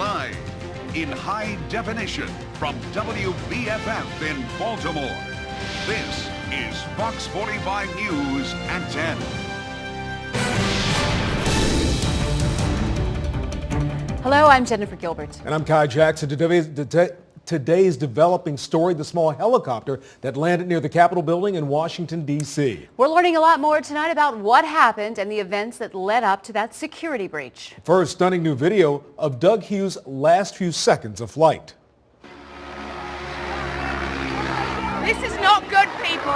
Live in high definition from WBFF in Baltimore. This is Fox 45 News at 10. Hello, I'm Jennifer Gilbert. And I'm Kai Jackson. Today's developing story, the small helicopter that landed near the Capitol building in Washington, D.C. We're learning a lot more tonight about what happened and the events that led up to that security breach. First, stunning new video of Doug Hughes' last few seconds of flight. This is not good, people.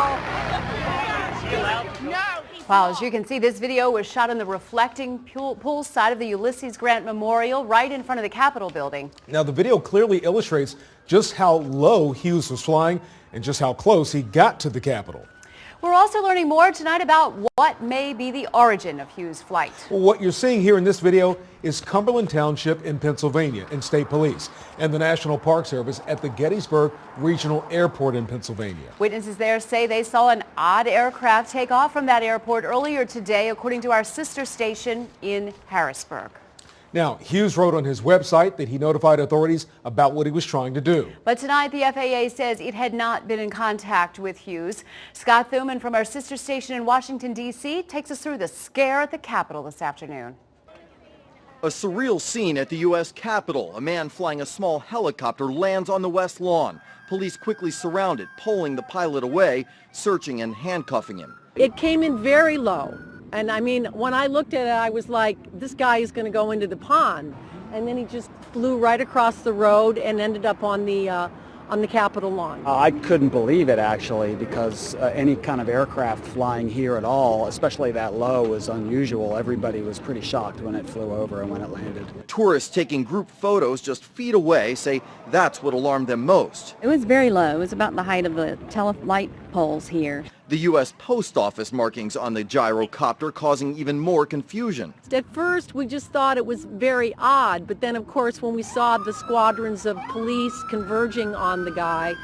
No. Wow, as you can see, this video was shot in the reflecting pool side of the Ulysses Grant Memorial right in front of the Capitol building. Now, the video clearly illustrates just how low Hughes was flying and just how close he got to the Capitol. We're also learning more tonight about what may be the origin of Hughes' flight. Well, what you're seeing here in this video is Cumberland Township in Pennsylvania and State Police and the National Park Service at the Gettysburg Regional Airport in Pennsylvania. Witnesses there say they saw an odd aircraft take off from that airport earlier today, according to our sister station in Harrisburg. Now, Hughes wrote on his website that he notified authorities about what he was trying to do. But tonight, the FAA says it had not been in contact with Hughes. Scott Thuman from our sister station in Washington, D.C. takes us through the scare at the Capitol this afternoon. A surreal scene at the U.S. Capitol. A man flying a small helicopter lands on the West Lawn. Police quickly surround it, pulling the pilot away, searching and handcuffing him. It came in very low. And I mean, when I looked at it, I was like, this guy is going to go into the pond. And then he just flew right across the road and ended up on the Capitol lawn. I couldn't believe it, actually, because any kind of aircraft flying here at all, especially that low, is unusual. Everybody was pretty shocked when it flew over and when it landed. Tourists taking group photos just feet away say that's what alarmed them most. It was very low. It was about the height of the light poles here. The U.S. Post Office markings on the gyrocopter causing even more confusion. At first, we just thought it was very odd, but then, of course, when we saw the squadrons of police converging on the guy,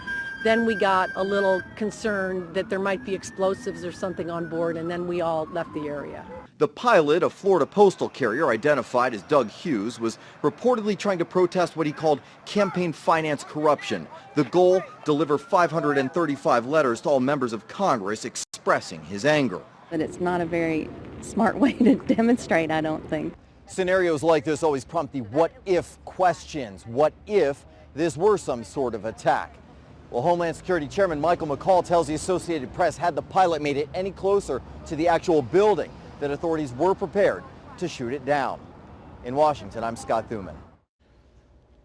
then we got a little concerned that there might be explosives or something on board, and then we all left the area. The pilot, a Florida postal carrier identified as Doug Hughes, was reportedly trying to protest what he called campaign finance corruption. The goal, deliver 535 letters to all members of Congress expressing his anger. But it's not a very smart way to demonstrate, I don't think. Scenarios like this always prompt the what-if questions. What if this were some sort of attack? Well, Homeland Security Chairman Michael McCall tells the Associated Press had the pilot made it any closer to the actual building, that authorities were prepared to shoot it down. In Washington, I'm Scott Thuman.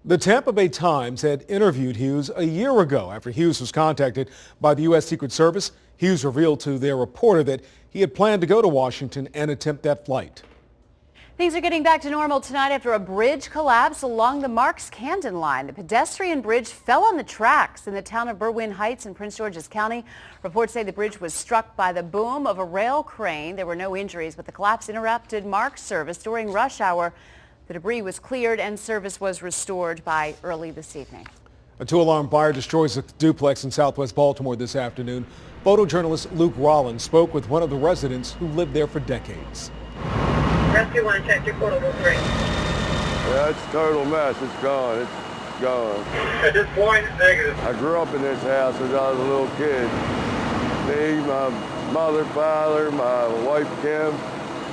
The Tampa Bay Times had interviewed Hughes a year ago after Hughes was contacted by the U.S. Secret Service. Hughes revealed to their reporter that he had planned to go to Washington and attempt that flight. Things are getting back to normal tonight after a bridge collapsed along the Marks-Camden line. The pedestrian bridge fell on the tracks in the town of Berwyn Heights in Prince George's County. Reports say the bridge was struck by the boom of a rail crane. There were no injuries, but the collapse interrupted MARC service during rush hour. The debris was cleared and service was restored by early this evening. A two-alarm fire destroys a duplex in southwest Baltimore this afternoon. Photojournalist Luke Rollins spoke with one of the residents who lived there for decades. Rescue 1, check your portal 3. Yeah, it's a total mess. It's gone. It's gone. At this point, it's negative. I grew up in this house as I was a little kid. Me, my mother, father, my wife Kim,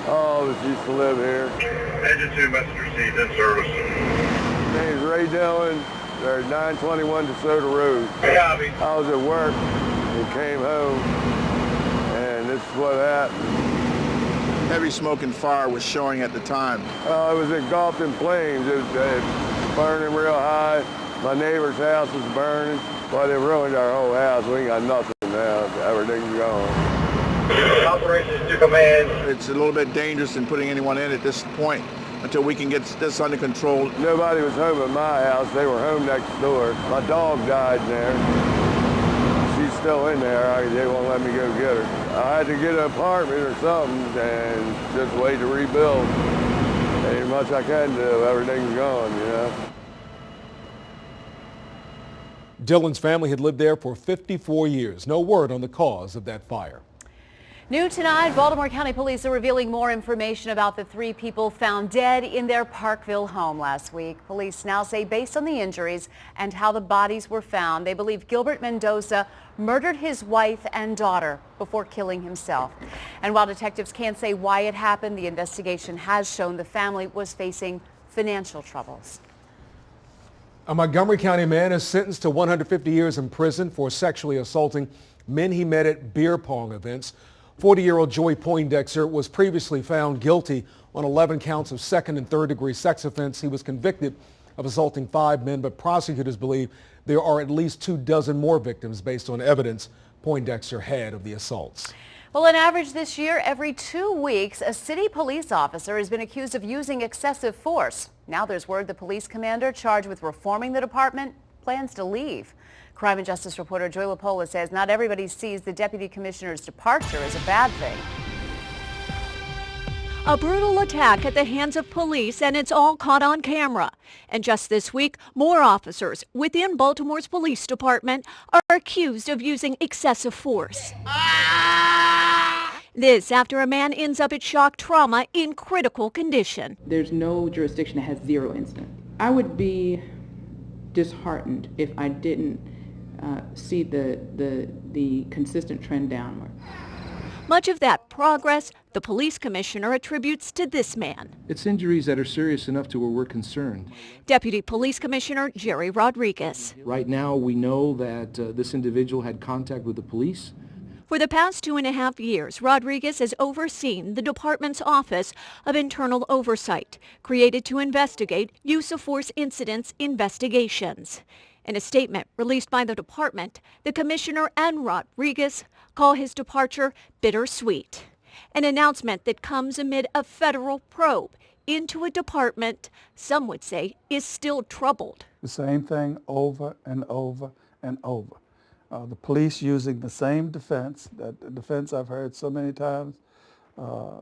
all of us used to live here. Engine 2, messenger seat in service. Name's Ray Dillon. There's 921 DeSoto Road. Copy. I was at work and came home, and this is what happened. Heavy smoke and fire was showing at the time. It was engulfed in flames. It was burning real high. My neighbor's house was burning, but it ruined our whole house. We ain't got nothing now. Everything's gone. Operations to command. It's a little bit dangerous in putting anyone in at this point until we can get this under control. Nobody was home at my house. They were home next door. My dog died in there. She's still in there. They won't let me go get her. I had to get an apartment or something and just wait to rebuild. Ain't much I can do. Everything's gone, you know. Dylan's family had lived there for 54 years. No word on the cause of that fire. New tonight, Baltimore County Police are revealing more information about the 3 people found dead in their Parkville home last week. Police now say, based on the injuries and how the bodies were found, they believe Gilbert Mendoza murdered his wife and daughter before killing himself. And while detectives can't say why it happened, the investigation has shown the family was facing financial troubles. A Montgomery County man is sentenced to 150 years in prison for sexually assaulting men he met at beer pong events. 40-year-old Joy Poindexter was previously found guilty on 11 counts of second and third degree sex offense. He was convicted of assaulting 5 men, but prosecutors believe there are at least 24 more victims based on evidence Poindexter had of the assaults. Well, on average this year, every 2 weeks, a city police officer has been accused of using excessive force. Now there's word the police commander charged with reforming the department plans to leave. Crime and Justice reporter Joy LaPola says not everybody sees the deputy commissioner's departure as a bad thing. A brutal attack at the hands of police, and it's all caught on camera. And just this week, more officers within Baltimore's police department are accused of using excessive force. This after a man ends up at shock trauma in critical condition. There's no jurisdiction that has 0 incident. I would be disheartened if I didn't see the consistent trend downward. Much of that progress, the police commissioner attributes to this man. It's injuries that are serious enough to where we're concerned. Deputy Police Commissioner Jerry Rodriguez. Right now, we know that this individual had contact with the police. For the past 2.5 years, Rodriguez has overseen the department's Office of Internal Oversight, created to investigate use of force incidents investigations. In a statement released by the department, the commissioner and Rodriguez call his departure bittersweet. An announcement that comes amid a federal probe into a department some would say is still troubled. The same thing over and over and over. The police using the same defense, that defense I've heard so many times. I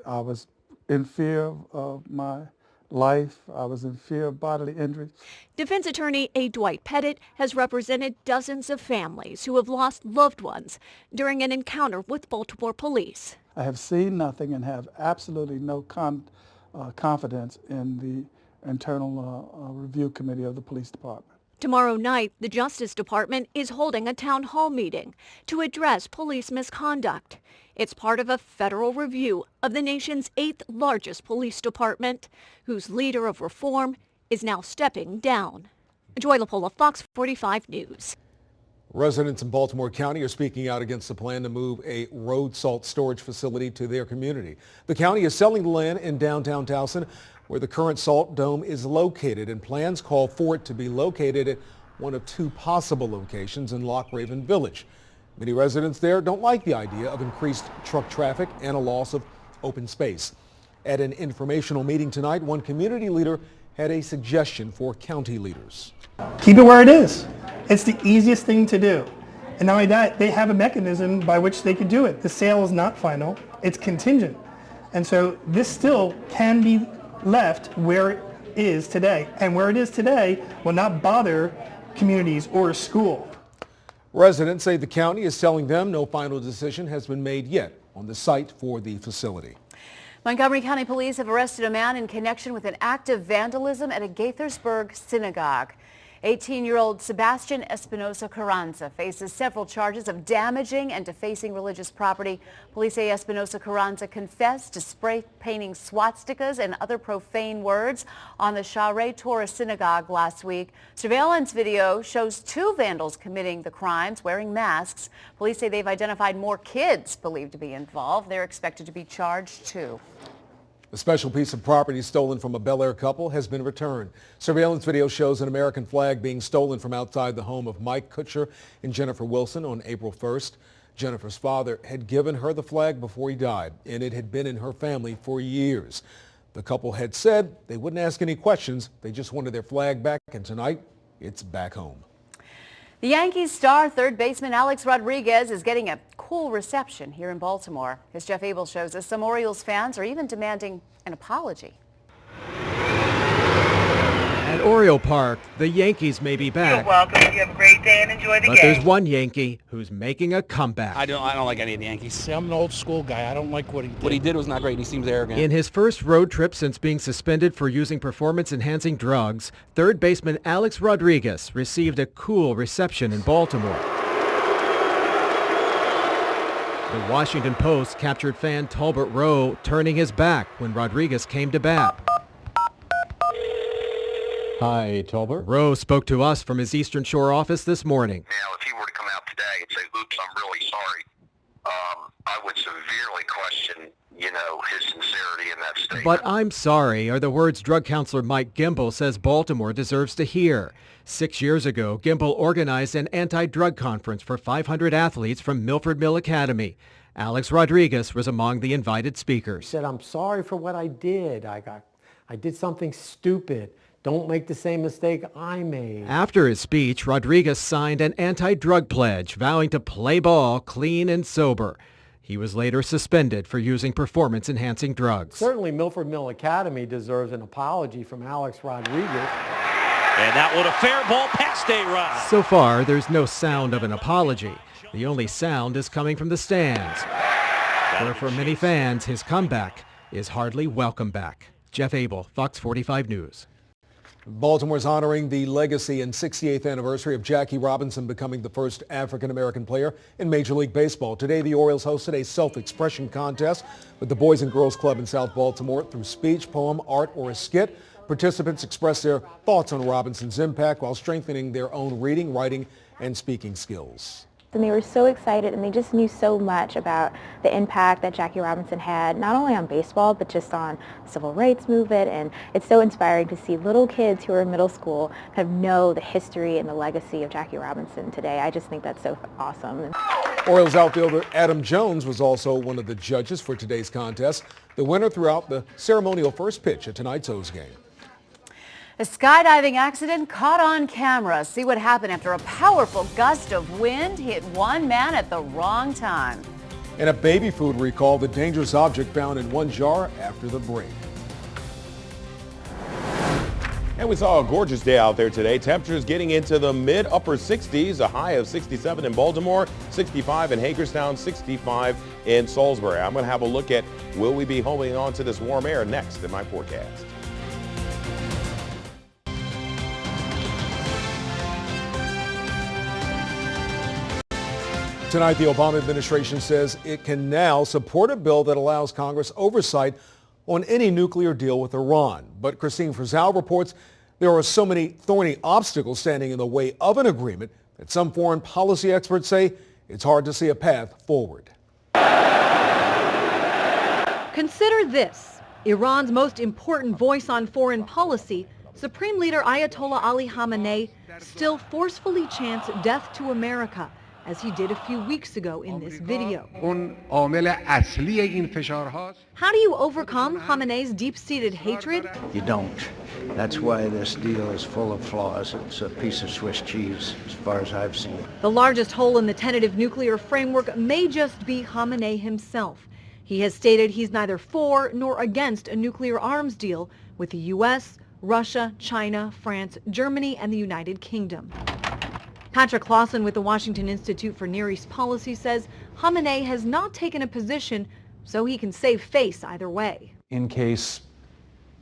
was in fear of my life. I was in fear of bodily injury. Defense attorney A. Dwight Pettit has represented dozens of families who have lost loved ones during an encounter with Baltimore police. I have seen nothing and have absolutely no confidence in the internal review committee of the police department. Tomorrow night, the Justice Department is holding a town hall meeting to address police misconduct. It's part of a federal review of the nation's 8th largest police department, whose leader of reform is now stepping down. Joy LaPola, Fox 45 News. Residents in Baltimore County are speaking out against the plan to move a road salt storage facility to their community. The county is selling the land in downtown Towson, where the current salt dome is located, and plans call for it to be located at one of 2 possible locations in Loch Raven Village. Many residents there don't like the idea of increased truck traffic and a loss of open space. At an informational meeting tonight, one community leader had a suggestion for county leaders. Keep it where it is. It's the easiest thing to do. And not only that, they have a mechanism by which they could do it. The sale is not final, it's contingent. And so this still can be left where it is today. And where it is today will not bother communities or a school. Residents say the county is telling them no final decision has been made yet on the site for the facility. Montgomery County Police have arrested a man in connection with an act of vandalism at a Gaithersburg synagogue. 18-year-old Sebastian Espinosa Carranza faces several charges of damaging and defacing religious property. Police say Espinosa Carranza confessed to spray painting swastikas and other profane words on the Shaarei Torah synagogue last week. Surveillance video shows 2 vandals committing the crimes wearing masks. Police say they've identified more kids believed to be involved. They're expected to be charged too. A special piece of property stolen from a Bel Air couple has been returned. Surveillance video shows an American flag being stolen from outside the home of Mike Kutcher and Jennifer Wilson on April 1st. Jennifer's father had given her the flag before he died, and it had been in her family for years. The couple had said they wouldn't ask any questions. They just wanted their flag back, and tonight it's back home. The Yankees star third baseman Alex Rodriguez is getting a cool reception here in Baltimore. As Jeff Abel shows us, some Orioles fans are even demanding an apology. At Oriole Park, the Yankees may be back. You're welcome. You have a great day and enjoy the But game. there's one Yankee who's making a comeback. I don't like any of the Yankees. See, I'm an old school guy. I don't like what he did. What he did was not great. He seems arrogant. In his first road trip since being suspended for using performance-enhancing drugs, third baseman Alex Rodriguez received a cool reception in Baltimore. The Washington Post captured fan Talbot Rowe turning his back when Rodriguez came to bat. Hi, Talbot. Rowe spoke to us from his Eastern Shore office this morning. Now, if he were to come out today and say, oops, I'm really sorry, I would severely question, his sincerity in that statement. But I'm sorry are the words drug counselor Mike Gimble says Baltimore deserves to hear. 6 years ago, Gimble organized an anti-drug conference for 500 athletes from Milford Mill Academy. Alex Rodriguez was among the invited speakers. He said, I'm sorry for what I did. I did something stupid. Don't make the same mistake I made. After his speech, Rodriguez signed an anti-drug pledge, vowing to play ball clean and sober. He was later suspended for using performance-enhancing drugs. Certainly Milford Mill Academy deserves an apology from Alex Rodriguez. And that one a fair ball past A-Rod. So far, there's no sound of an apology. The only sound is coming from the stands, where for many fans, his comeback is hardly welcome back. Jeff Abel, Fox 45 News. Baltimore's honoring the legacy and 68th anniversary of Jackie Robinson becoming the first African-American player in Major League Baseball. Today, the Orioles hosted a self-expression contest with the Boys and Girls Club in South Baltimore. Through speech, poem, art, or a skit, participants expressed their thoughts on Robinson's impact while strengthening their own reading, writing, and speaking skills. And they were so excited, and they just knew so much about the impact that Jackie Robinson had, not only on baseball, but just on the civil rights movement. And it's so inspiring to see little kids who are in middle school kind of know the history and the legacy of Jackie Robinson today. I just think that's so awesome. Orioles outfielder Adam Jones was also one of the judges for today's contest. The winner threw out the ceremonial first pitch at tonight's O's game. A skydiving accident caught on camera. See what happened after a powerful gust of wind hit one man at the wrong time. And a baby food recall, the dangerous object found in one jar after the break. And we saw a gorgeous day out there today. Temperatures getting into the mid-upper 60s, a high of 67 in Baltimore, 65 in Hagerstown, 65 in Salisbury. I'm going to have a look at will we be holding on to this warm air next in my forecast. Tonight, the Obama administration says it can now support a bill that allows Congress oversight on any nuclear deal with Iran. But Christine Frizzell reports there are so many thorny obstacles standing in the way of an agreement that some foreign policy experts say it's hard to see a path forward. Consider this. Iran's most important voice on foreign policy, Supreme Leader Ayatollah Ali Khamenei, still forcefully chants death to America, as he did a few weeks ago in this video. How do you overcome Khamenei's deep-seated hatred? You don't. That's why this deal is full of flaws. It's a piece of Swiss cheese, as far as I've seen. The largest hole in the tentative nuclear framework may just be Khamenei himself. He has stated he's neither for nor against a nuclear arms deal with the U.S., Russia, China, France, Germany, and the United Kingdom. Patrick Clausen with the Washington Institute for Near East Policy says Khamenei has not taken a position so he can save face either way. In case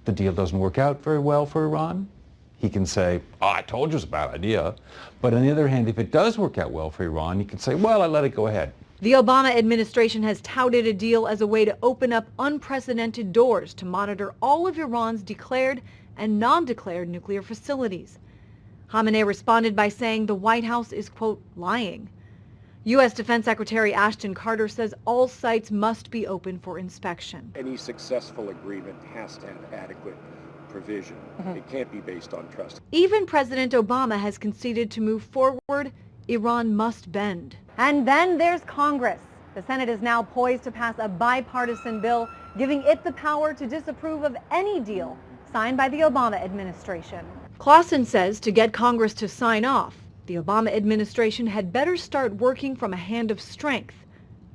the deal doesn't work out very well for Iran, he can say, oh, I told you it was a bad idea. But on the other hand, if it does work out well for Iran, he can say, well, I let it go ahead. The Obama administration has touted a deal as a way to open up unprecedented doors to monitor all of Iran's declared and non-declared nuclear facilities. Khamenei responded by saying the White House is, quote, lying. U.S. Defense Secretary Ashton Carter says all sites must be open for inspection. Any successful agreement has to have adequate provision. It can't be based on trust. Even President Obama has conceded to move forward, Iran must bend. And then there's Congress. The Senate is now poised to pass a bipartisan bill giving it the power to disapprove of any deal signed by the Obama administration. Clausen says to get Congress to sign off, the Obama administration had better start working from a hand of strength,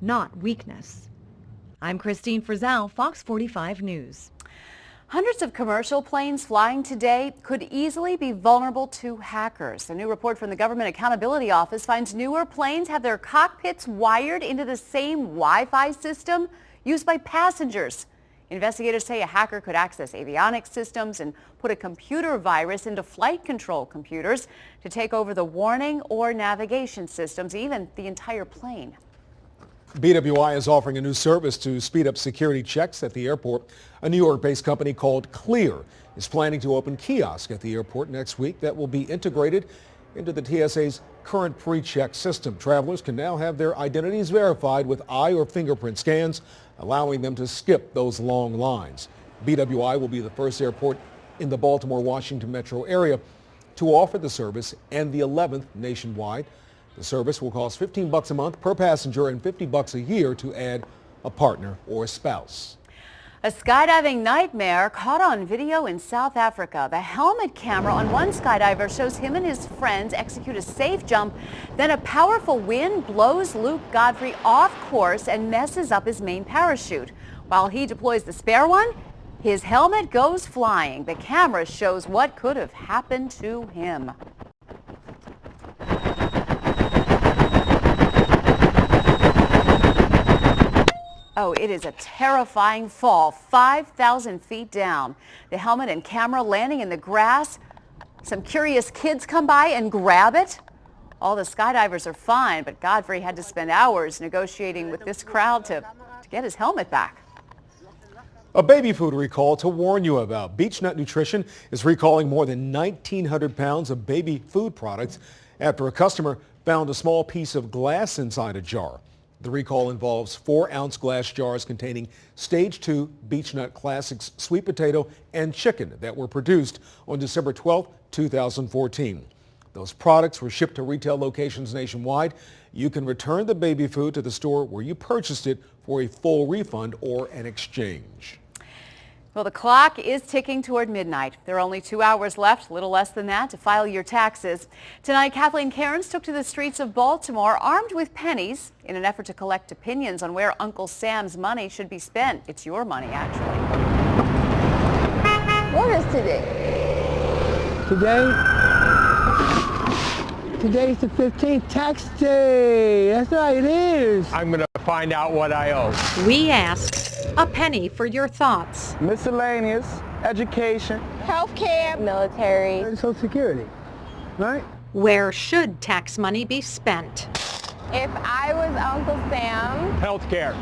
not weakness. I'm Christine Frizzell, Fox 45 News. Hundreds of commercial planes flying today could easily be vulnerable to hackers. A new report from the Government Accountability Office finds newer planes have their cockpits wired into the same Wi-Fi system used by passengers. Investigators say a hacker could access avionics systems and put a computer virus into flight control computers to take over the warning or navigation systems, even the entire plane. BWI is offering a new service to speed up security checks at the airport. A New York-based company called Clear is planning to open kiosks at the airport next week that will be integrated into the TSA's current pre-check system. Travelers can now have their identities verified with eye or fingerprint scans, allowing them to skip those long lines. BWI will be the first airport in the Baltimore-Washington metro area to offer the service and the 11th nationwide. The service will cost $15 a month per passenger and $50 a year to add a partner or a spouse. A skydiving nightmare caught on video in South Africa. The helmet camera on one skydiver shows him and his friends execute a safe jump. Then a powerful wind blows Luke Godfrey off course and messes up his main parachute. While he deploys the spare one, his helmet goes flying. The camera shows what could have happened to him. Oh, it is a terrifying fall, 5,000 feet down. The helmet and camera landing in the grass. Some curious kids come by and grab it. All the skydivers are fine, but Godfrey had to spend hours negotiating with this crowd to get his helmet back. A baby food recall to warn you about. Beechnut Nutrition is recalling more than 1,900 pounds of baby food products after a customer found a small piece of glass inside a jar. The recall involves 4-ounce glass jars containing Stage 2 Beechnut Classics sweet potato and chicken that were produced on December 12, 2014. Those products were shipped to retail locations nationwide. You can return the baby food to the store where you purchased it for a full refund or an exchange. Well, the clock is ticking toward midnight. There are only 2 hours left, a little less than that, to file your taxes. Tonight, Kathleen Cairns took to the streets of Baltimore armed with pennies in an effort to collect opinions on where Uncle Sam's money should be spent. It's your money, actually. What is today? Today's the 15th, tax day. That's right, it is. I'm going to find out what I owe. We ask a penny for your thoughts. Miscellaneous, education, Healthcare, military, and Social Security, right? Where should tax money be spent? If I was Uncle Sam, Healthcare.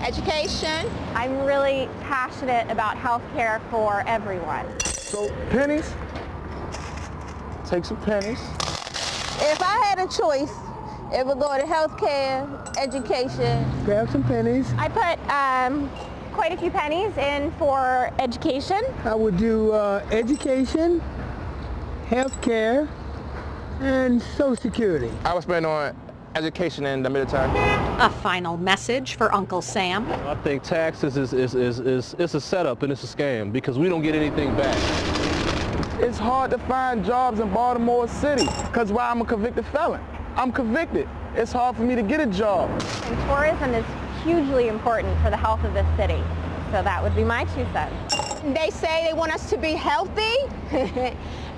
Education. I'm really passionate about healthcare for everyone. So pennies, take some pennies. If I had a choice, it would go to healthcare, education. Grab some pennies. I put quite a few pennies in for education. I would do education, healthcare, and Social Security. I would spend on education and the military. A final message for Uncle Sam. I think taxes is a setup and it's a scam because we don't get anything back. It's hard to find jobs in Baltimore City because why I'm a convicted felon. I'm convicted. It's hard for me to get a job. And tourism is hugely important for the health of this city. So that would be my 2 cents. They say they want us to be healthy.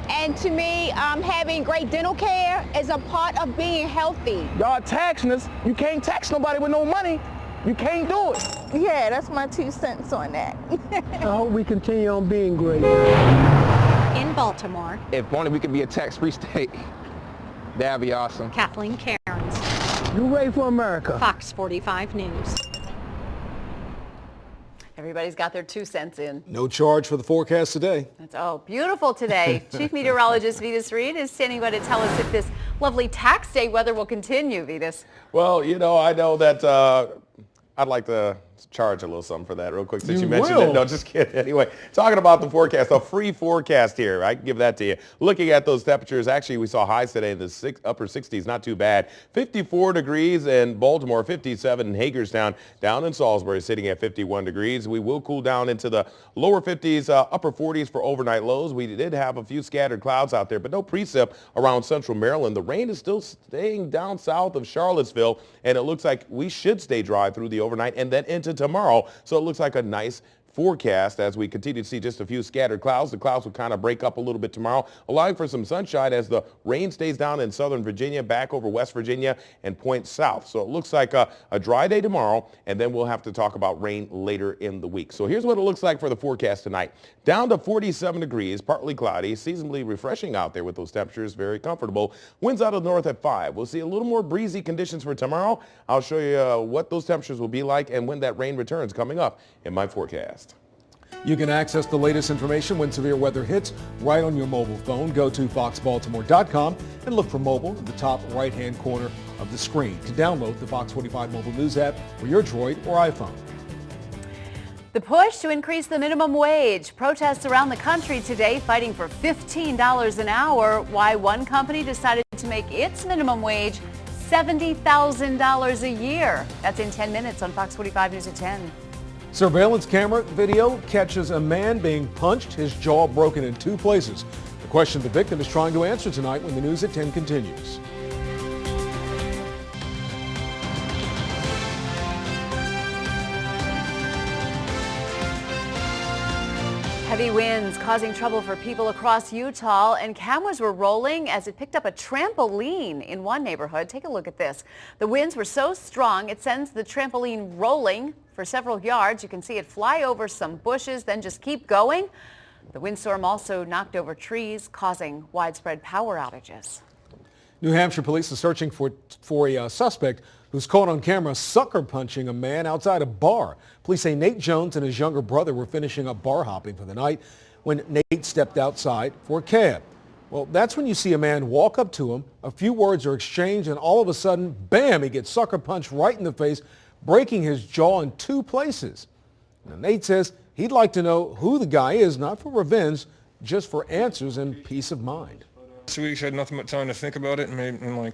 And to me, having great dental care is a part of being healthy. Y'all taxing us. You can't tax nobody with no money. You can't do it. Yeah, that's my 2 cents on that. I hope we continue on being great. In Baltimore, If only we could be a tax-free state, that'd be awesome. Kathleen Cairns, You ready for America? Fox 45 News. Everybody's got their 2 cents in. No charge for the forecast today. It's beautiful today. Chief Meteorologist Vetus Reed is standing by to tell us if this lovely tax day weather will continue, Vetus. Well, you know, I know that I'd like to charge a little something for that real quick since you mentioned it. No, just kidding. Anyway, talking about the forecast, a free forecast here. I can give that to you. Looking at those temperatures, actually we saw highs today in the upper 60s, not too bad. 54 degrees in Baltimore, 57 in Hagerstown, down in Salisbury sitting at 51 degrees. We will cool down into the lower 50s, upper 40s for overnight lows. We did have a few scattered clouds out there, but no precip around central Maryland. The rain is still staying down south of Charlottesville, and it looks like we should stay dry through the overnight and then into tomorrow. So it looks like a nice forecast as we continue to see just a few scattered clouds. The clouds will kind of break up a little bit tomorrow, allowing for some sunshine as the rain stays down in southern Virginia, back over West Virginia and points south. So it looks like a dry day tomorrow, and then we'll have to talk about rain later in the week. So here's what it looks like for the forecast tonight. Down to 47 degrees, partly cloudy, seasonably refreshing out there with those temperatures, very comfortable. Winds out of the north at 5. We'll see a little more breezy conditions for tomorrow. I'll show you what those temperatures will be like and when that rain returns coming up in my forecast. You can access the latest information when severe weather hits right on your mobile phone. Go to foxbaltimore.com and look for mobile in the top right-hand corner of the screen to download the Fox 45 mobile news app for your Droid or iPhone. The push to increase the minimum wage. Protests around the country today fighting for $15 an hour. Why one company decided to make its minimum wage $70,000 a year. That's in 10 minutes on Fox 45 News at 10. Surveillance camera video catches a man being punched, his jaw broken in 2 places. The question the victim is trying to answer tonight when the News at 10 continues. Heavy winds causing trouble for people across Utah, and cameras were rolling as it picked up a trampoline in one neighborhood. Take a look at this. The winds were so strong it sends the trampoline rolling for several yards. You can see it fly over some bushes, then just keep going. The windstorm also knocked over trees, causing widespread power outages. New Hampshire police are searching for a suspect who's caught on camera sucker punching a man outside a bar. Police say Nate Jones and his younger brother were finishing up bar hopping for the night when Nate stepped outside for a cab. Well, that's when you see a man walk up to him, a few words are exchanged, and all of a sudden, bam, he gets sucker punched right in the face, breaking his jaw in 2 places. Now, Nate says he'd like to know who the guy is, not for revenge, just for answers and peace of mind. 2 weeks, I had nothing but time to think about it, and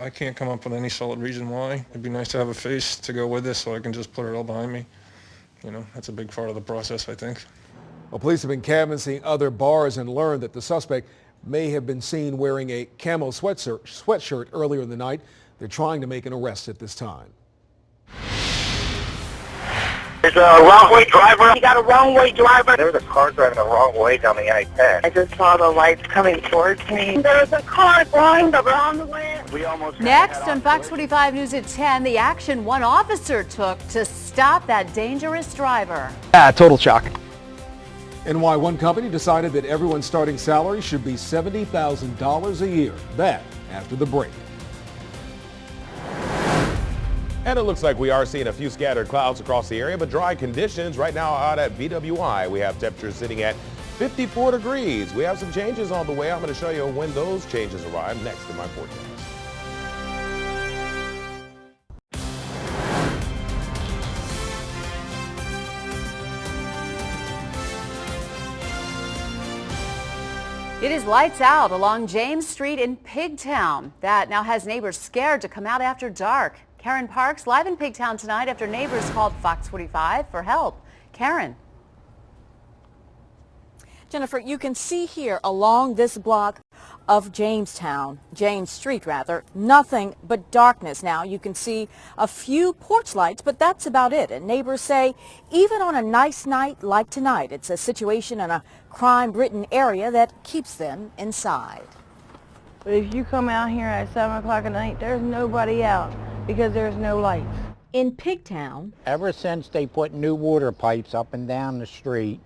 I can't come up with any solid reason why. It'd be nice to have a face to go with this so I can just put it all behind me. You know, that's a big part of the process, I think. Well, police have been canvassing other bars and learned that the suspect may have been seen wearing a camo sweatshirt earlier in the night. They're trying to make an arrest at this time. There's a wrong-way driver. You got a wrong-way driver. There was a car driving the wrong way down the I-10. I just saw the lights coming towards me. There was a car going the wrong way. We almost Next on Fox 45 News at 10, the action one officer took to stop that dangerous driver. Total shock. And why one company decided that everyone's starting salary should be $70,000 a year. That after the break. And it looks like we are seeing a few scattered clouds across the area, but dry conditions right now out at BWI. We have temperatures sitting at 54 degrees. We have some changes on the way. I'm going to show you when those changes arrive next in my forecast. It is lights out along James Street in Pigtown. That now has neighbors scared to come out after dark. Karen Parks live in Pigtown tonight after neighbors called Fox 45 for help. Karen. Jennifer, you can see here along this block of James Street rather, nothing but darkness. Now you can see a few porch lights, but that's about it. And neighbors say even on a nice night like tonight, it's a situation in a crime-ridden area that keeps them inside. But if you come out here at 7 o'clock at night, there's nobody out because there's no lights. In Pigtown, ever since they put new water pipes up and down the street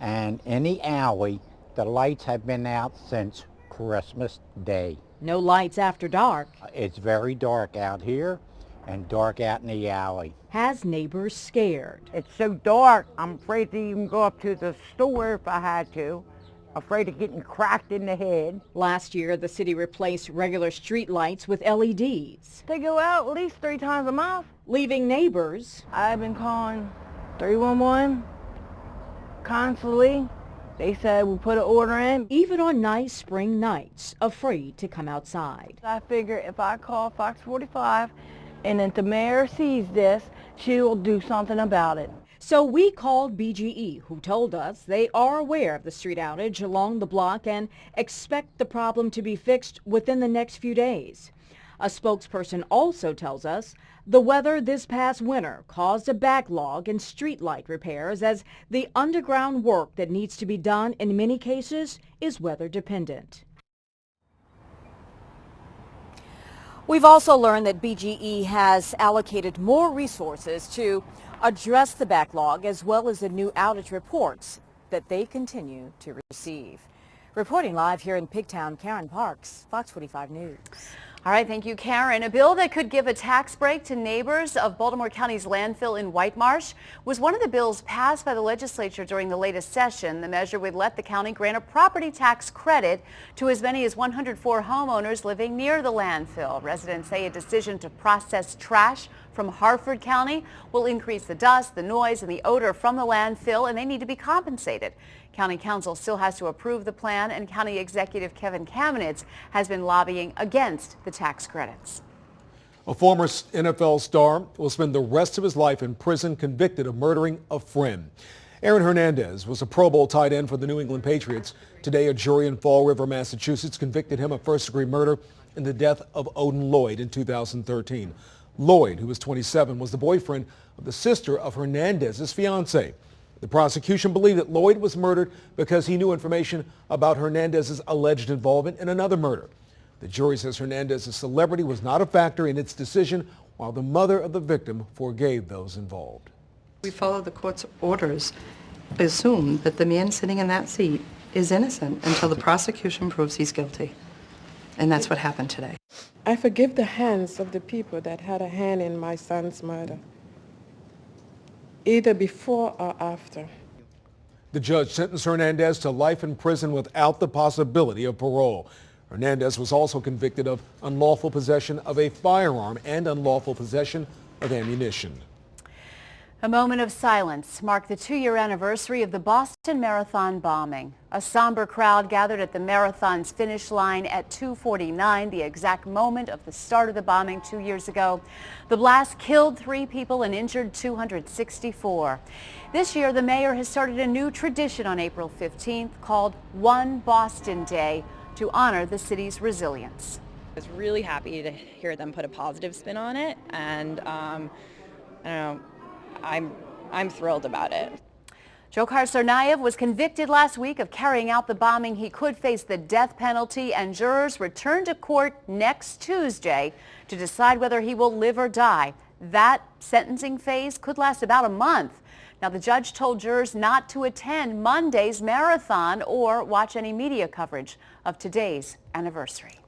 and in the alley, the lights have been out since Christmas Day. No lights after dark. It's very dark out here and dark out in the alley. Has neighbors scared. It's so dark, I'm afraid to even go up to the store if I had to. Afraid of getting cracked in the head. Last year, the city replaced regular street lights with LEDs. They go out at least 3 times a month. Leaving neighbors. I've been calling 311 constantly. They said we'll put an order in. Even on nice spring nights, afraid to come outside. I figure if I call Fox 45 and then the mayor sees this, she will do something about it. So we called BGE, who told us they are aware of the street outage along the block and expect the problem to be fixed within the next few days. A spokesperson also tells us The weather this past winter caused a backlog in streetlight repairs as the underground work that needs to be done in many cases is weather dependent. We've also learned that BGE has allocated more resources to address the backlog as well as the new outage reports that they continue to receive. Reporting live here in Pigtown, Karen Parks, Fox 45 News. All right, thank you, Karen. A bill that could give a tax break to neighbors of Baltimore County's landfill in White Marsh was one of the bills passed by the legislature during the latest session. The measure would let the county grant a property tax credit to as many as 104 homeowners living near the landfill. Residents say a decision to process trash from Harford County will increase the dust, the noise, and the odor from the landfill, and they need to be compensated. County Council still has to approve the plan, and County Executive Kevin Kamenetz has been lobbying against the tax credits. A former NFL star will spend the rest of his life in prison convicted of murdering a friend. Aaron Hernandez was a Pro Bowl tight end for the New England Patriots. Today, a jury in Fall River, Massachusetts convicted him of first-degree murder in the death of Odin Lloyd in 2013. Lloyd, who was 27, was the boyfriend of the sister of Hernandez's fiancée. The prosecution believed that Lloyd was murdered because he knew information about Hernandez's alleged involvement in another murder. The jury says Hernandez's celebrity was not a factor in its decision, while the mother of the victim forgave those involved. We follow the court's orders, assume that the man sitting in that seat is innocent until the prosecution proves he's guilty. And that's what happened today. I forgive the hands of the people that had a hand in my son's murder, either before or after. The judge sentenced Hernandez to life in prison without the possibility of parole. Hernandez was also convicted of unlawful possession of a firearm and unlawful possession of ammunition. A moment of silence marked the 2-year anniversary of the Boston Marathon bombing. A somber crowd gathered at the marathon's finish line at 2:49, the exact moment of the start of the bombing 2 years ago. The blast killed 3 people and injured 264. This year, the mayor has started a new tradition on April 15th called One Boston Day to honor the city's resilience. I was really happy to hear them put a positive spin on it, and I don't know, I'm thrilled about it. Dzhokhar Tsarnaev was convicted last week of carrying out the bombing. He could face the death penalty, and jurors return to court next Tuesday to decide whether he will live or die. That sentencing phase could last about a month. Now, the judge told jurors not to attend Monday's marathon or watch any media coverage of today's anniversary.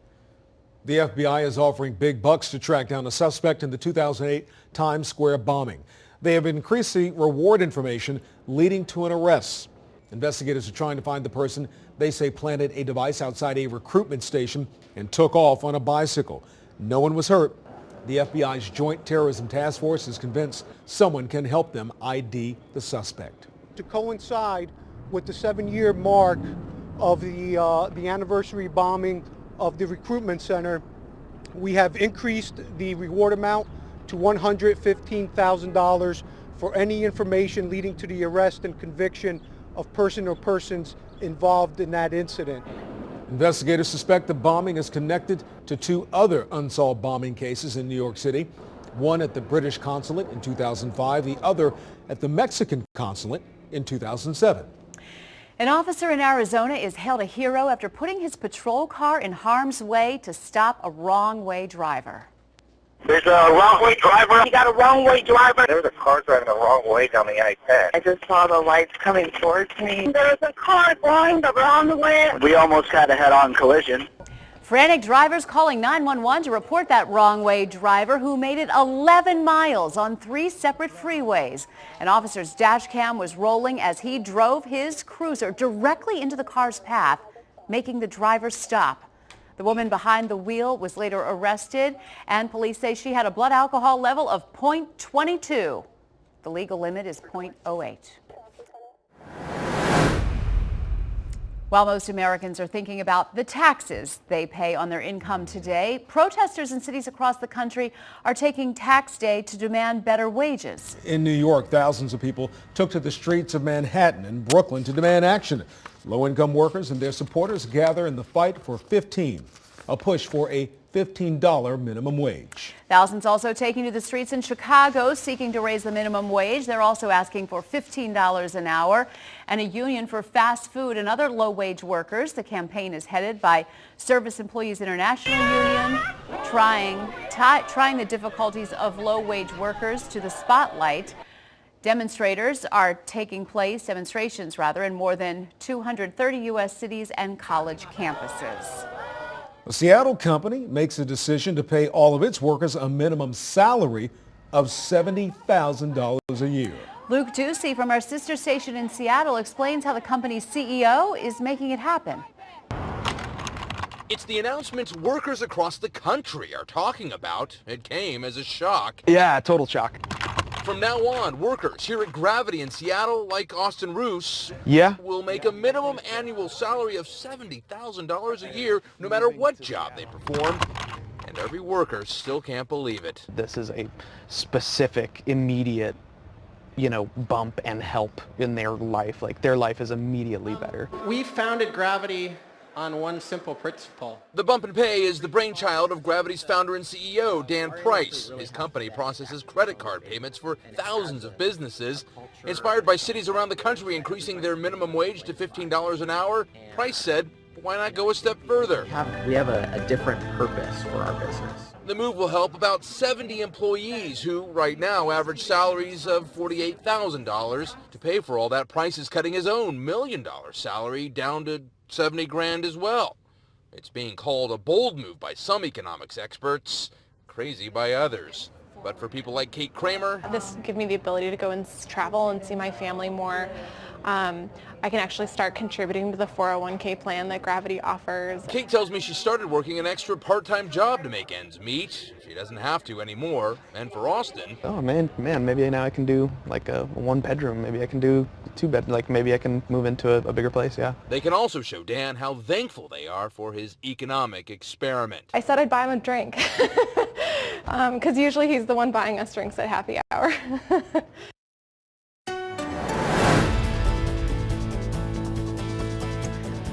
The FBI is offering big bucks to track down a suspect in the 2008 Times Square bombing. They have increased the reward information leading to an arrest. Investigators are trying to find the person they say planted a device outside a recruitment station and took off on a bicycle. No one was hurt. The FBI's Joint Terrorism Task Force is convinced someone can help them ID the suspect. To coincide with the 7-year mark of the anniversary bombing of the recruitment center, we have increased the reward amount to $115,000 for any information leading to the arrest and conviction of person or persons involved in that incident. Investigators suspect the bombing is connected to 2 other unsolved bombing cases in New York City, one at the British consulate in 2005, the other at the Mexican consulate in 2007. An officer in Arizona is hailed a hero after putting his patrol car in harm's way to stop a wrong-way driver. There's a wrong-way driver. He got a wrong-way driver. There was a car driving the wrong way down the I-10. I just saw the lights coming towards me. There was a car going the wrong way. We almost had a head-on collision. Frantic drivers calling 911 to report that wrong-way driver who made it 11 miles on 3 separate freeways. An officer's dash cam was rolling as he drove his cruiser directly into the car's path, making the driver stop. The woman behind the wheel was later arrested, and police say she had a blood alcohol level of 0.22. The legal limit is 0.08. While most Americans are thinking about the taxes they pay on their income today, protesters in cities across the country are taking tax day to demand better wages. In New York, thousands of people took to the streets of Manhattan and Brooklyn to demand action. Low-income workers and their supporters gather in the fight for 15 a push for a $15 minimum wage. Thousands also taking to the streets in Chicago seeking to raise the minimum wage. They're also asking for $15 an hour and a union for fast food and other low-wage workers. The campaign is headed by Service Employees International Union, trying the difficulties of low-wage workers to the spotlight. Demonstrations are taking place in more than 230 U.S. cities and college campuses. A Seattle company makes a decision to pay all of its workers a minimum salary of $70,000 a year. Luke Ducey from our sister station in Seattle explains how the company's CEO is making it happen. It's the announcements workers across the country are talking about. It came as a shock. Yeah, total shock. From now on, workers here at Gravity in Seattle, like Austin Roos, will make a minimum annual salary of $70,000 a year, no matter what job they perform. And every worker still can't believe it. This is a specific, immediate, bump and help in their life. Like, their life is immediately better. We founded Gravity on one simple principle. The bump in pay is the brainchild of Gravity's founder and CEO, Dan Price. His company processes credit card payments for thousands of businesses. Inspired by cities around the country increasing their minimum wage to $15 an hour, Price said, why not go a step further? We have a different purpose for our business. The move will help about 70 employees who right now average salaries of $48,000. To pay for all that, Price is cutting his own $1 million salary down to $70,000 as well. It's being called a bold move by some economics experts, crazy by others. But for people like Kate Kramer, this gives me the ability to go and travel and see my family more. I can actually start contributing to the 401k plan that Gravity offers. Kate tells me she started working an extra part-time job to make ends meet. She doesn't have to anymore. And for Austin, oh man, maybe now I can do like a one-bedroom. Maybe I can do two-bed. Like maybe I can move into a bigger place. Yeah. They can also show Dan how thankful they are for his economic experiment. I said I'd buy him a drink because usually he's the one buying us drinks at happy hour.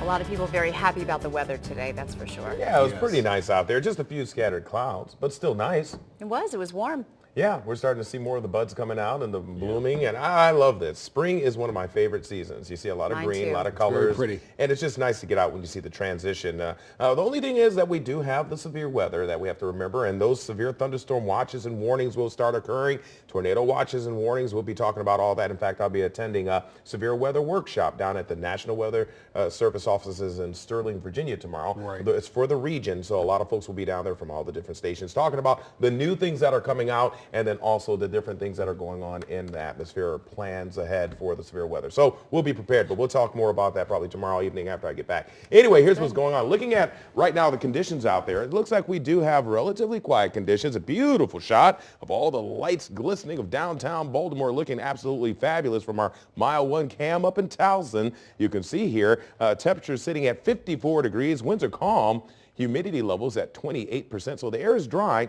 A lot of people very happy about the weather today, that's for sure. Yeah, it was pretty nice out there. Just a few scattered clouds, but still nice. It was warm. Yeah, we're starting to see more of the buds coming out and the blooming, and I love this. Spring is one of my favorite seasons. You see a lot of green, a lot of colors, very pretty. And it's just nice to get out when you see the transition. The only thing is that we do have the severe weather that we have to remember, and those severe thunderstorm watches and warnings will start occurring. Tornado watches and warnings, we'll be talking about all that. In fact, I'll be attending a severe weather workshop down at the National Weather Service offices in Sterling, Virginia tomorrow. Right. It's for the region, so a lot of folks will be down there from all the different stations talking about the new things that are coming out, and then also the different things that are going on in the atmosphere, plans ahead for the severe weather. So we'll be prepared, but we'll talk more about that probably tomorrow evening after I get back. Anyway, here's what's going on. Looking at right now the conditions out there, it looks like we do have relatively quiet conditions. A beautiful shot of all the lights glistening of downtown Baltimore, looking absolutely fabulous from our Mile 1 cam up in Towson. You can see here temperatures sitting at 54 degrees, winds are calm, humidity levels at 28%, so the air is dry.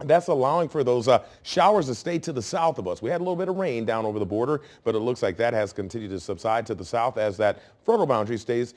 That's allowing for those showers to stay to the south of us. We had a little bit of rain down over the border, but it looks like that has continued to subside to the south as that frontal boundary stays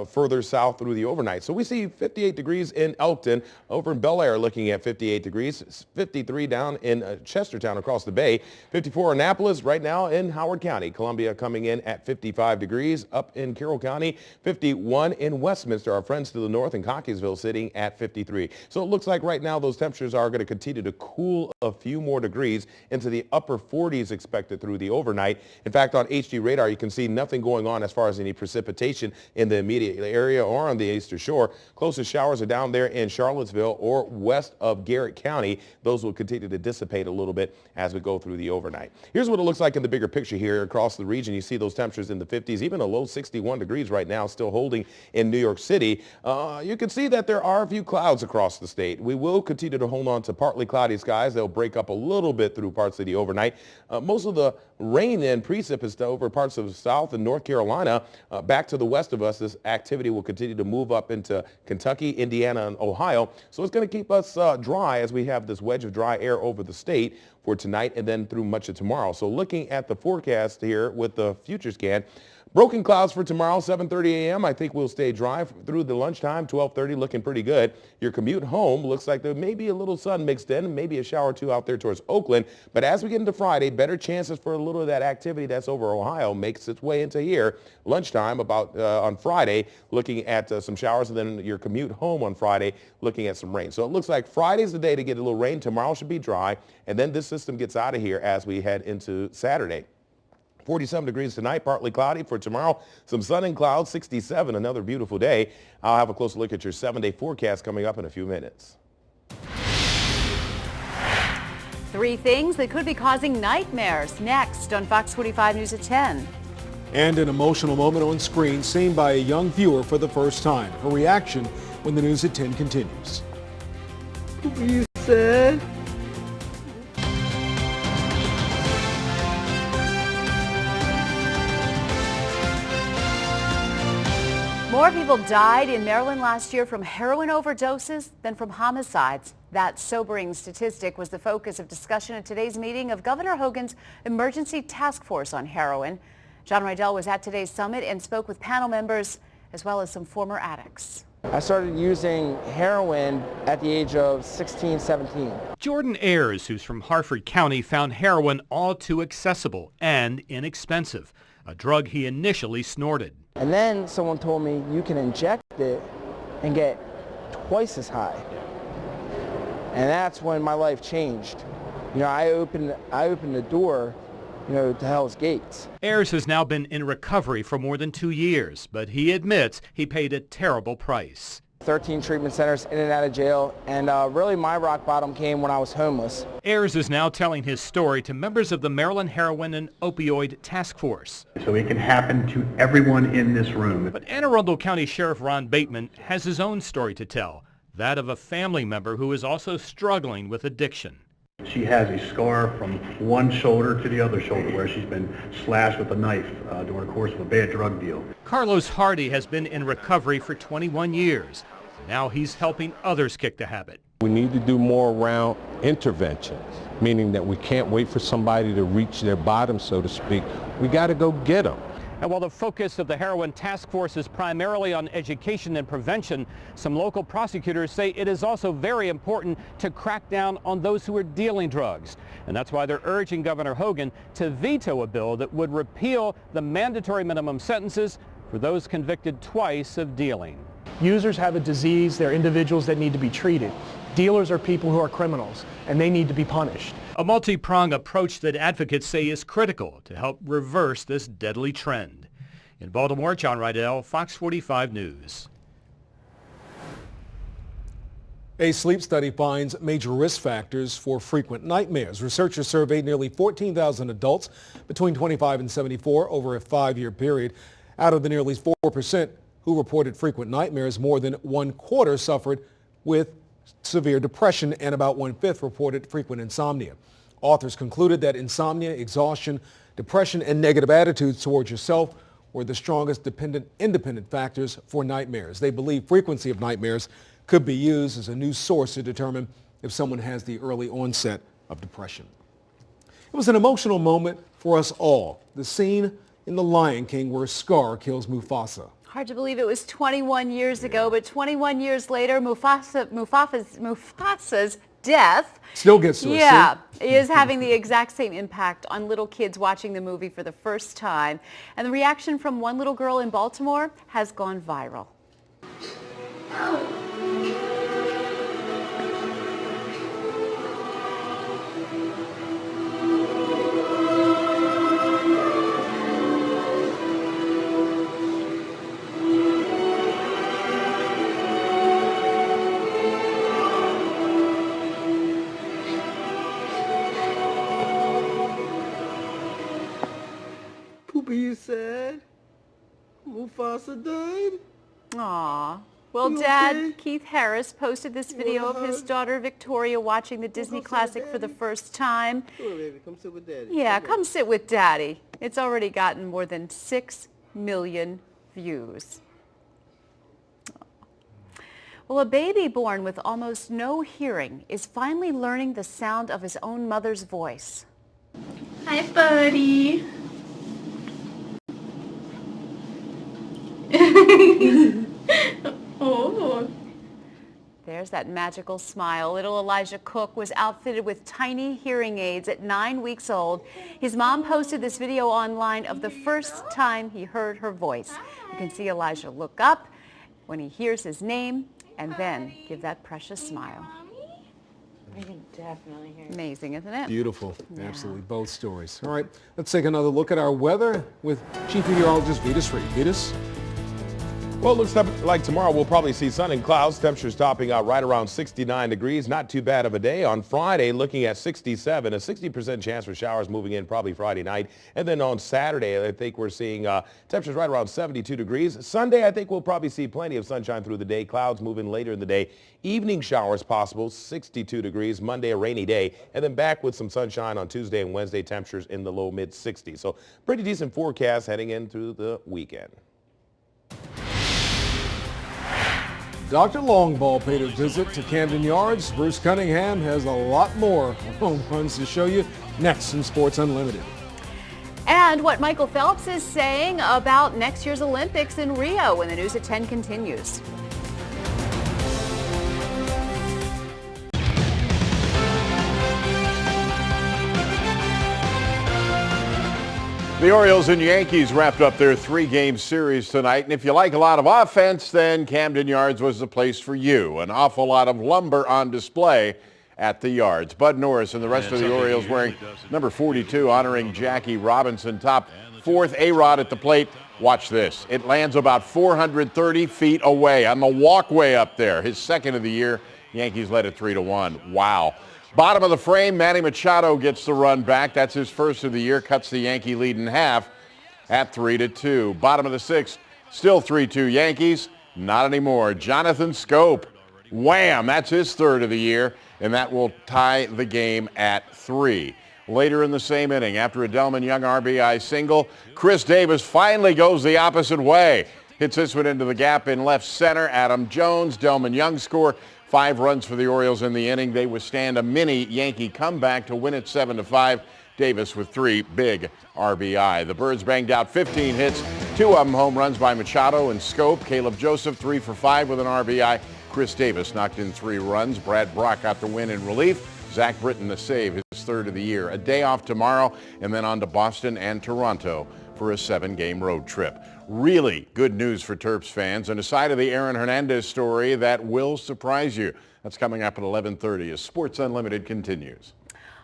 further south through the overnight. So we see 58 degrees in Elkton, over in Bel Air looking at 58 degrees, 53 down in Chestertown across the bay, 54 Annapolis right now in Howard County, Columbia coming in at 55 degrees, up in Carroll County, 51 in Westminster, our friends to the north in Cockeysville sitting at 53. So it looks like right now those temperatures are going to continue to cool a few more degrees into the upper 40s expected through the overnight. In fact, on HD radar, you can see nothing going on as far as any precipitation in the immediate area or on the eastern shore. Closest showers are down there in Charlottesville or west of Garrett County. Those will continue to dissipate a little bit as we go through the overnight. Here's what it looks like in the bigger picture here across the region. You see those temperatures in the 50s, even a low 61 degrees right now, still holding in New York City. You can see that there are a few clouds across the state. We will continue to hold on to partly cloudy skies. They'll break up a little bit through parts of the overnight. Most of the rain and precip is over parts of South and North Carolina. Back to the west of us, this activity will continue to move up into Kentucky, Indiana, and Ohio. So it's going to keep us dry as we have this wedge of dry air over the state for tonight and then through much of tomorrow. So looking at the forecast here with the future scan, Broken clouds for tomorrow, 7:30 a.m. I think we'll stay dry through the lunchtime, 12:30, looking pretty good. Your commute home looks like there may be a little sun mixed in, maybe a shower or two out there towards Oakland. But as we get into Friday, better chances for a little of that activity that's over Ohio makes its way into here. Lunchtime about on Friday, looking at some showers, and then your commute home on Friday, looking at some rain. So it looks like Friday's the day to get a little rain. Tomorrow should be dry, and then this system gets out of here as we head into Saturday. 47 degrees tonight, partly cloudy. For tomorrow, some sun and clouds, 67, another beautiful day. I'll have a closer look at your 7-day forecast coming up in a few minutes. 3 things that could be causing nightmares next on Fox 45 News at 10. And an emotional moment on screen seen by a young viewer for the first time. Her reaction when the News at 10 continues. You said. More people died in Maryland last year from heroin overdoses than from homicides. That sobering statistic was the focus of discussion at today's meeting of Governor Hogan's Emergency Task Force on Heroin. John Rydell was at today's summit and spoke with panel members as well as some former addicts. I started using heroin at the age of 16, 17. Jordan Ayers, who's from Harford County, found heroin all too accessible and inexpensive, a drug he initially snorted. And then someone told me you can inject it and get twice as high. And that's when my life changed. You know, I opened the door, you know, to Hell's Gates. Ayers has now been in recovery for more than 2 years, but he admits he paid a terrible price. 13 treatment centers, in and out of jail, and really my rock bottom came when I was homeless. Ayers is now telling his story to members of the Maryland Heroin and Opioid Task Force. So it can happen to everyone in this room. But Anne Arundel County Sheriff Ron Bateman has his own story to tell, that of a family member who is also struggling with addiction. She has a scar from one shoulder to the other shoulder where she's been slashed with a knife during the course of a bad drug deal. Carlos Hardy has been in recovery for 21 years. Now he's helping others kick the habit. We need to do more around intervention, meaning that we can't wait for somebody to reach their bottom, so to speak. We got to go get them. And while the focus of the heroin task force is primarily on education and prevention, some local prosecutors say it is also very important to crack down on those who are dealing drugs. And that's why they're urging Governor Hogan to veto a bill that would repeal the mandatory minimum sentences for those convicted twice of dealing. Users have a disease. They're individuals that need to be treated. Dealers are people who are criminals, and they need to be punished. A multi-pronged approach that advocates say is critical to help reverse this deadly trend. In Baltimore, John Rydell, Fox 45 News. A sleep study finds major risk factors for frequent nightmares. Researchers surveyed nearly 14,000 adults between 25 and 74 over a 5-year period. Out of the nearly 4% who reported frequent nightmares, more than 1/4 suffered with severe depression, and about 1/5 reported frequent insomnia. Authors concluded that insomnia, exhaustion, depression, and negative attitudes towards yourself were the strongest independent factors for nightmares. They believe frequency of nightmares could be used as a new source to determine if someone has the early onset of depression. It was an emotional moment for us all. The scene in The Lion King where Scar kills Mufasa. Hard to believe it was 21 years ago, but 21 years later, Mufasa's death still gets to us. Is having the exact same impact on little kids watching the movie for the first time. And the reaction from one little girl in Baltimore has gone viral. You said Mufasa died? Aw. Well, Dad, Keith Harris posted this video of his daughter Victoria watching the Disney classic for the first time. Come on, baby. Come sit with Daddy. Yeah, come sit with Daddy. It's already gotten more than 6 million views. Well, a baby born with almost no hearing is finally learning the sound of his own mother's voice. Hi, buddy. Oh. There's that magical smile. Little Elijah Cook was outfitted with tiny hearing aids at 9 weeks old. His mom posted this video online of the first time he heard her voice. You can see Elijah look up when he hears his name and then give that precious smile. I can definitely hear it. Amazing, isn't it? Beautiful. Yeah. Absolutely. Both stories. All right. Let's take another look at our weather with Chief Meteorologist Vitas Reed. Vitas? Well, it looks like tomorrow we'll probably see sun and clouds. Temperatures topping out right around 69 degrees. Not too bad of a day. On Friday, looking at 67, a 60% chance for showers moving in probably Friday night. And then on Saturday, I think we're seeing temperatures right around 72 degrees. Sunday, I think we'll probably see plenty of sunshine through the day. Clouds moving later in the day. Evening showers possible, 62 degrees. Monday, a rainy day. And then back with some sunshine on Tuesday and Wednesday, temperatures in the low mid 60s. So pretty decent forecast heading into the weekend. Dr. Longball paid a visit to Camden Yards. Bruce Cunningham has a lot more home runs to show you next in Sports Unlimited. And what Michael Phelps is saying about next year's Olympics in Rio when the News at 10 continues. The Orioles and Yankees wrapped up their 3-game series tonight, and if you like a lot of offense, then Camden Yards was the place for you. An awful lot of lumber on display at the Yards. Bud Norris and the rest of the Orioles wearing number 42, honoring Jackie Robinson. Top fourth, A-Rod at the plate. Watch this. It lands about 430 feet away on the walkway up there. His second of the year. Yankees led it 3-1. Wow. Bottom of the frame, Manny Machado gets the run back. That's his first of the year. Cuts the Yankee lead in half at 3-2. Bottom of the sixth, still 3-2 Yankees. Not anymore. Jonathan Scope. Wham! That's his third of the year, and that will tie the game at 3. Later in the same inning, after a Delman Young RBI single, Chris Davis finally goes the opposite way. Hits this one into the gap in left center. Adam Jones, Delman Young score. 5 runs for the Orioles in the inning. They withstand a mini Yankee comeback to win it 7-5. Davis with 3 big RBI. The Birds banged out 15 hits, 2 of them home runs by Machado and Scope. Caleb Joseph 3 for 5 with an RBI. Chris Davis knocked in 3 runs. Brad Brock got the win in relief. Zach Britton the save, his third of the year. A day off tomorrow and then on to Boston and Toronto for a 7-game road trip. Really good news for Terps fans and a side of the Aaron Hernandez story that will surprise you. That's coming up at 11:30 as Sports Unlimited continues.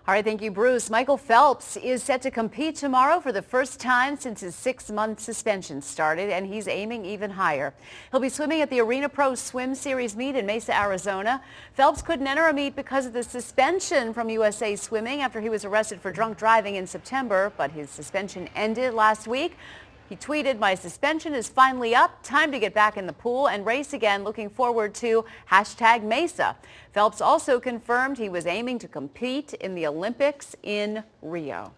All right, thank you, Bruce. Michael Phelps is set to compete tomorrow for the first time since his 6-month suspension started, and he's aiming even higher. He'll be swimming at the Arena Pro Swim Series meet in Mesa, Arizona. Phelps couldn't enter a meet because of the suspension from USA Swimming after he was arrested for drunk driving in September, but his suspension ended last week. He tweeted, "My suspension is finally up. Time to get back in the pool and race again. Looking forward to #Mesa." Phelps also confirmed he was aiming to compete in the Olympics in Rio.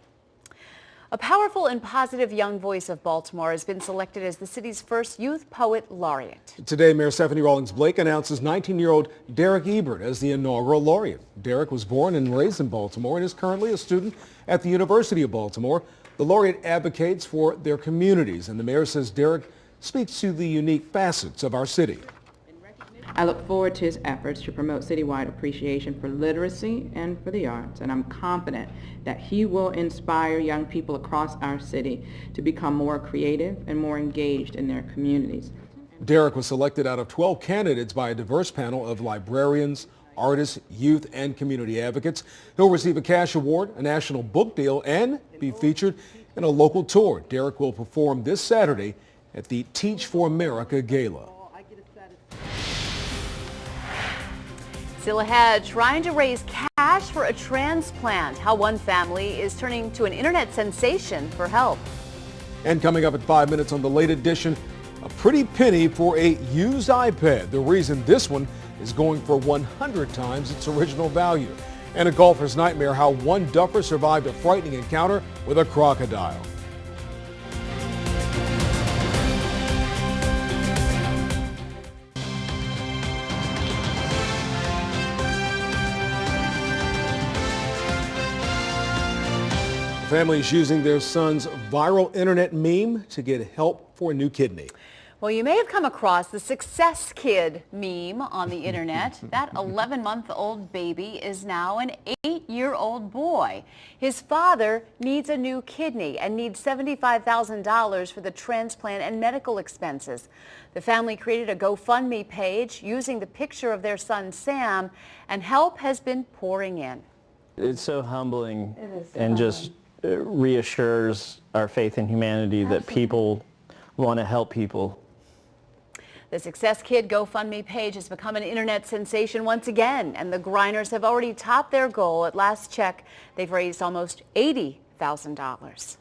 A powerful and positive young voice of Baltimore has been selected as the city's first Youth Poet Laureate. Today, Mayor Stephanie Rawlings Blake announces 19-year-old Derek Ebert as the inaugural laureate. Derek was born and raised in Baltimore and is currently a student at the University of Baltimore. The laureate advocates for their communities, and the mayor says Derek speaks to the unique facets of our city. I look forward to his efforts to promote citywide appreciation for literacy and for the arts, and I'm confident that he will inspire young people across our city to become more creative and more engaged in their communities. Derek was selected out of 12 candidates by a diverse panel of librarians, artists, youth, and community advocates. He'll receive a cash award, a national book deal, and be featured in a local tour. Derek will perform this Saturday at the Teach for America Gala. Still ahead, trying to raise cash for a transplant. How one family is turning to an internet sensation for help. And coming up at 5 minutes on the late edition, a pretty penny for a used iPad. The reason this one is going for 100 times its original value. And a golfer's nightmare, how one duffer survived a frightening encounter with a crocodile. Families using their son's viral internet meme to get help for a new kidney. Well, you may have come across the Success Kid meme on the internet. That 11-month-old baby is now an 8-year-old boy. His father needs a new kidney and needs $75,000 for the transplant and medical expenses. The family created a GoFundMe page using the picture of their son Sam, and help has been pouring in. It's so humbling and just reassures our faith in humanity that people want to help people. The Success Kid GoFundMe page has become an internet sensation once again, and the Grinders have already topped their goal. At last check, they've raised almost $80,000.